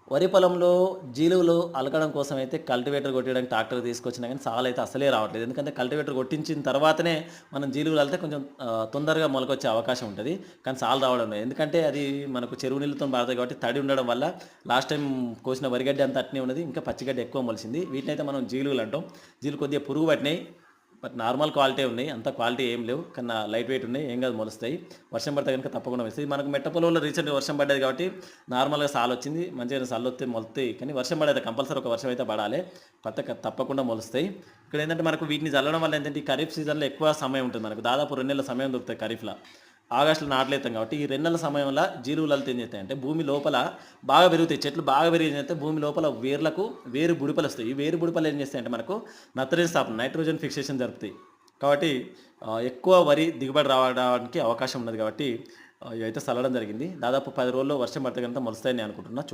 వరి పొలంలో జీలుగులు అలకడం కోసం అయితే కల్టివేటర్ కొట్టడానికి ట్రాక్టర్ తీసుకొచ్చినా కానీ సాలు అయితే అసలే రావట్లేదు. ఎందుకంటే కల్టివేటర్ కొట్టించిన తర్వాతనే మనం జీలుగులు అల్లితే కొంచెం తొందరగా మొలకొచ్చే అవకాశం ఉంటది. కానీ సాలు రావడం లేదు. ఎందుకంటే అది మనకు చెరువు నీళ్ళతోని పడతాయి కాబట్టి తడి ఉండడం వల్ల లాస్ట్ టైం కోసిన వరిగడ్డి అంతా అట్నే ఉన్నది. ఇంకా పచ్చిగడ్డి ఎక్కువ మొలిసింది. వీటినైతే మనం జీలుగులు అంటాం. జీలుగు కొద్దిగా పురుగు పట్టినాయి. బట్ నార్మల్ క్వాలిటీ ఉన్నాయి. అంత క్వాలిటీ ఏం లేవు. కానీ లైట్ వెయిట్ ఉన్నాయి. ఏం కాదు మొలుస్తాయి. వర్షం పడితే గనుక తప్పకుండా మొలుస్తాయి. మనకు మెట్ట పొలంలో రీసెంట్‌గా వర్షం పడ్డది కాబట్టి నార్మల్‌గా సాలొచ్చింది. మంచిగానే సల్లొత్తే మొలుస్తాయి. కానీ వర్షం పడేది కంపల్సరీ ఒక వర్షం అయితే పడాలి. పడితే తప్పకుండా మొలుస్తాయి. ఇక్కడ ఏంటంటే మనకు వీటిని చల్లడం వల్ల ఏంటంటే ఈ ఖరీఫ్ సీజన్‌లో ఎక్కువ సమయం ఉంటుంది మనకు. దాదాపు 2 నెలల సమయం దొరుకుతాయి ఖరీఫ్‌ల. ఆగస్టులో నాట్లేస్తాం కాబట్టి ఈ 2 నెలల సమయంలో జీలుగులల్లితే ఏం చేస్తాయంటే భూమి లోపల బాగా పెరుగుతాయి. చెట్లు బాగా పెరిగి ఏం చేస్తాయి భూమి లోపల వేర్లకు వేరు బుడిపలొస్తాయి. ఈ వేరు బుడిపలు ఏం చేస్తాయంటే మనకు నత్రజని స్థాపన, నైట్రోజన్ ఫిక్సేషన్ జరుపుతాయి. కాబట్టి ఎక్కువ వరి దిగుబడి రావడానికి అవకాశం ఉన్నది కాబట్టి ఇవైతే చల్లడం జరిగింది. దాదాపు 10 రోజుల్లో వర్షం పడితే గనుక మొలుస్తాయని నేను అనుకుంటున్నా.